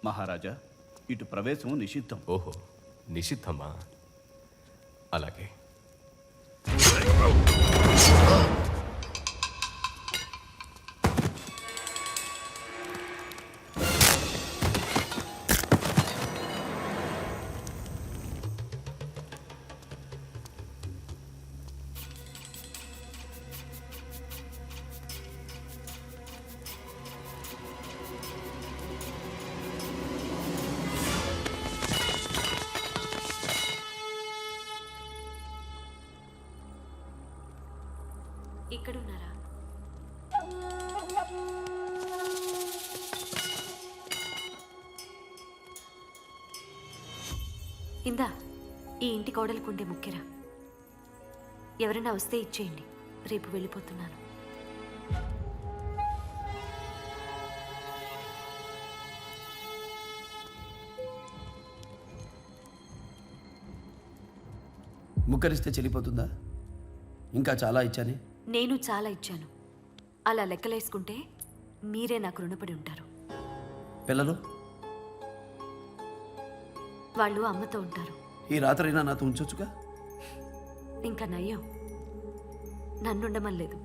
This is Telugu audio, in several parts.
మహారాజా, ఇటు ప్రవేశం నిషిద్ధం. ఓహో, నిషిద్ధమా? అలాగే. ఇక్కడున్నారా? ఇందా, ఈ ఇంటి కోడలుకుండే ముఖ్యరా. ఎవరైనా వస్తే ఇచ్చేయండి, రేపు వెళ్ళిపోతున్నాను. ముక్కరిస్తే చెల్లిపోతుందా? ఇంకా చాలా ఇచ్చానే. నేను చాలా ఇచ్చాను. అలా లెక్కలేసుకుంటే మీరే నాకు రుణపడి ఉంటారు. పిల్లలు? వాళ్ళు అమ్మతో ఉంటారు. ఈ రాత్రైనా నాతో ఉంచొచ్చుగా? ఇంకా నయ్యం, నన్నుండమనలేదు.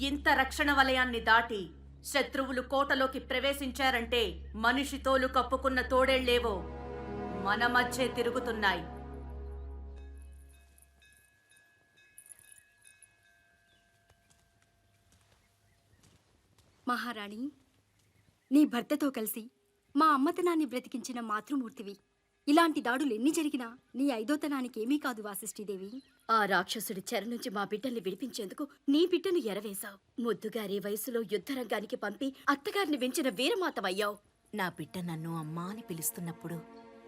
ఇంత రక్షణ వలయాన్ని దాటి శత్రువులు కోటలోకి ప్రవేశించారంటే మనిషి తోలు కప్పుకున్న తోడేళ్లేవో మన మధ్యే తిరుగుతున్నాయి. మహారాణి, నీ భర్తతో కలిసి మా అమ్మతనాన్ని బ్రతికించిన మాతృమూర్తివి. ఇలాంటి దాడులు ఎన్ని జరిగినా నీ ఐదోతనానికి ఏమీ కాదు వాసిష్ఠీదేవి. ఆ రాక్షసుడి చెర నుంచి మా బిడ్డల్ని విడిపించేందుకు నీ బిడ్డను ఎరవేశావు. ముద్దుగారి వయసులో యుద్ధరంగానికి పంపి అత్తగారిని వెంచిన వీరమాతవయ్యావు. నా బిడ్డ నన్ను అమ్మా అని పిలుస్తున్నప్పుడు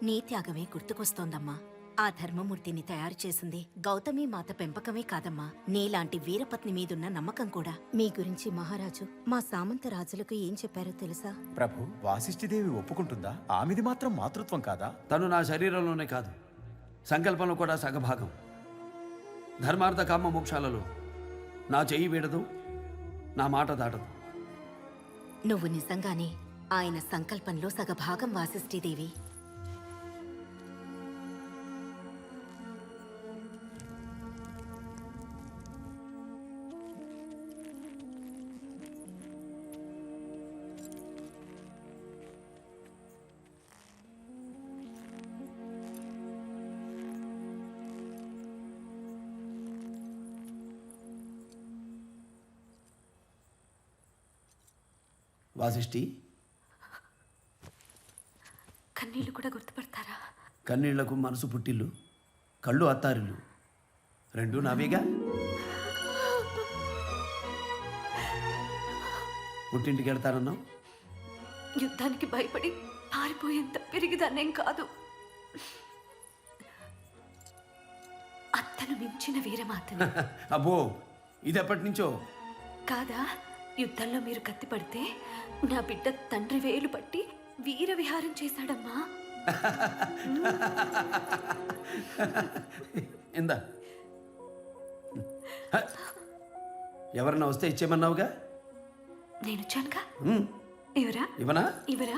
నీ త్యాగమే గుర్తుకొస్తోందమ్మా. ఆ ధర్మమూర్తిని తయారు చేసింది గౌతమి మాత పెంపకమే కాదమ్మా, నీలాంటి వీరపత్ని మీదున్న నమ్మకం కూడా. మీ గురించి మహారాజు మా సామంత రాజులకు ఏం చెప్పారో తెలుసా? ప్రభు, వాసిష్ఠిదేవి ఒప్పుకుంటుందా? ఆమెది మాత్రం మాతృత్వం కాదా? తను నా శరీరంలోనే కాదు, సంకల్పంలో కూడా సగభాగం. ధర్మార్థ కామ మోక్షాలలో నా చెయ్యి వీడదు, నా మాట దాటదు. నువ్వు నిజంగానే ఆయన సంకల్పంలో సగభాగం వాసిష్ఠీదేవి. వాసిష్ఠి, కన్నీళ్లు కూడా గుర్తుపడతారా? కన్నీళ్లకు మనసు పుట్టిల్లు, కళ్ళు అత్తారిల్లు, రెండు నావేగా. పుట్టింటికి వెళ్తానన్నావు. యుద్ధానికి భయపడి పారిపోయేంత పెరిగిదాన్నేం కాదు. అత్తను మించిన వీరమాతను. అబ్బో, ఇది ఎప్పటి నుంచో? కాదా, యుద్ధంలో మీరు కత్తి పడితే నా బిడ్డ తండ్రి వేలు పట్టి వీర విహారం చేశాడమ్మా. ఇందా, ఎవరన్నా వస్తే ఇచ్చేమన్నావుగా. నేను వచ్చానుగా. ఎవరా? ఇవనా? ఇవరా?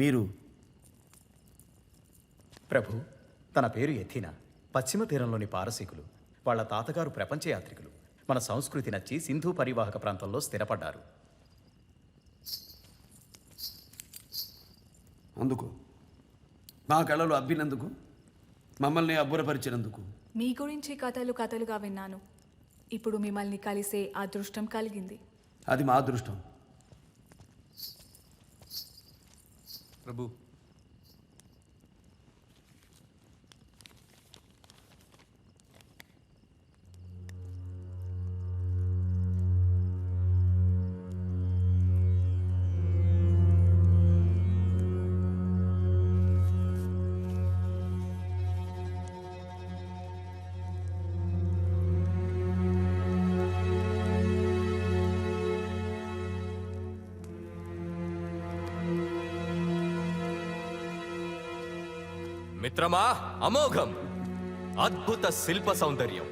మీరు? ప్రభు, తన పేరు ఎథీనా. పశ్చిమ తీరంలోని పారసీకులు. వాళ్ళ తాతగారు ప్రపంచ యాత్రికులు. మన సంస్కృతి నచ్చి సింధు పరివాహక ప్రాంతంలో స్థిరపడ్డారు. అందుకు మా కళలు అబ్బినందుకు, మమ్మల్ని అబ్బురపరిచినందుకు. మీ గురించి కథలు కథలుగా విన్నాను. ఇప్పుడు మిమ్మల్ని కలిసే అదృష్టం కలిగింది. అది మా అదృష్టం. ప్రభు, మిత్రమా, అమోఘం, అద్భుత శిల్ప సౌందర్యం.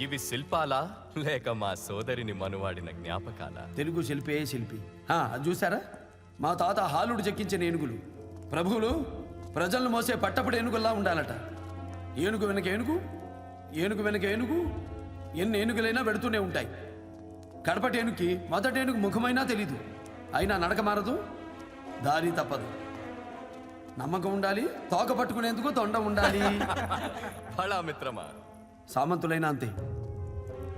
ఇవి శిల్పాలా లేక మా సోదరిని మనువాడిన జ్ఞాపకాలా? తెలుగు శిల్పే శిల్పి. అది చూసారా? మా తాత హాలుడు చెక్కించిన ఏనుగులు. ప్రభువులు ప్రజలను మోసే పట్టపుడు ఏనుగుల్లా ఉండాలట. ఏనుగు వెనక ఏనుగు, ఏనుగు వెనక ఏనుగు, ఎన్ని ఏనుగులైనా పెడుతూనే ఉంటాయి. కడపటి ఏనుగుకి మొదటి ఏనుగు ముఖమైనా తెలీదు. అయినా నడక మారదు, దారి తప్పదు. నమ్మకం ఉండాలి, తోక పట్టుకునేందుకు తొండ ఉండాలి. బలా మిత్రమా. సామంతులైనా అంతే,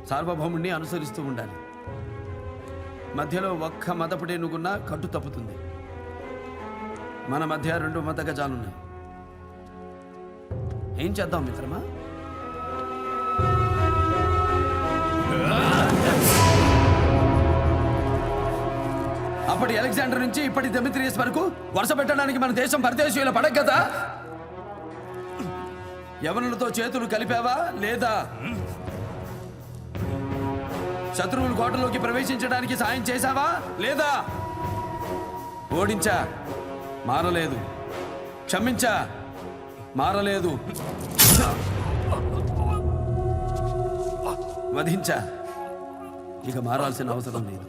సార్వభౌముణ్ణి అనుసరిస్తూ ఉండాలి. మధ్యలో ఒక్క మదపుడేనుగున్నా కట్టు తప్పుతుంది. మన మధ్య 2 మత గజాలున్నాయి. ఏం చేద్దాం మిత్రమా? అప్పటి అలెగ్జాండర్ నుంచి ఇప్పటి డెమిత్రియస్ వరకు వరుస పెట్టడానికి మన దేశం పరదేశీయుల పడక కదా. యవనులతో చేతులు కలిపావా లేదా? శత్రువులు కోటలోకి ప్రవేశించడానికి సాయం చేశావా లేదా? ఓడించా, మారలేదు. క్షమించా, మారలేదు. వధించా, ఇక మారాల్సిన అవసరం లేదు.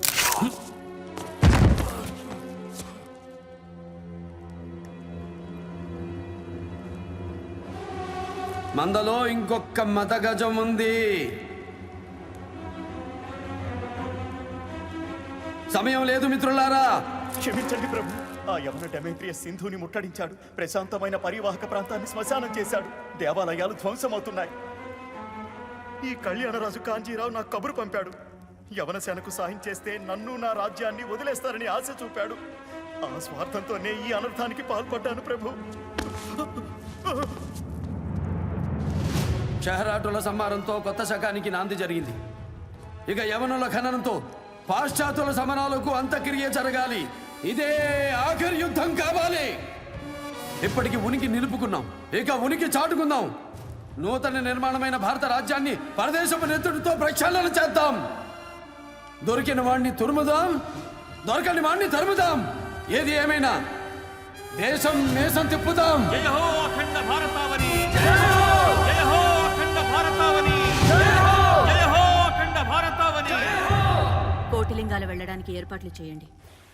మందలో ఇంకొక మతగజం ఉంది. సమయం లేదు మిత్రులారా. క్షమించండి ప్రభు. ఆ యవన డెమేట్రియస్ సింధుని ముట్టడించాడు. ప్రశాంతమైన పరివాహక ప్రాంతాన్ని శ్మశానం చేశాడు. దేవాలయాలు ధ్వంసమవుతున్నాయి. ఈ కళ్యాణరాజు కాంజీరావు నాకు కబురు పంపాడు. యవన సేనకు సాయం చేస్తే నన్ను, నా రాజ్యాన్ని వదిలేస్తారని ఆశ చూపాడు. ఆ స్వార్థంతోనే ఈ అనర్థానికి పాల్పడ్డాను ప్రభు. షహరాటుల సంహారంతో కొత్త శకానికి నాంది జరిగింది. ఇక యవనుల ఖననంతో పాశ్చాత్యుల సమరాలకు అంతక్రియ జరగాలి. ఇదే ఆఖరి యుద్ధం కావాలి. ఇప్పటికి ఉనికి నిలుపుకున్నాం, ఇక ఉనికి చాటుకుందాం. నూతన నిర్మాణమైన భారత రాజ్యాన్ని పరదేశపు నెత్తుడితో ప్రక్షాళన చేద్దాం. దొరికిన వాడిని తురుముదాం, దొరకని వాణ్ణి తరుముదాం. ఏది ఏమైనా దేశం మేసం తిప్పుదాం. జయ హో అఖండ భారతావని, జయ హో అఖండ భారతావని, జయ హో అఖండ భారతావని. కోటిలింగాలు వెళ్ళడానికి ఏర్పాట్లు చేయండి.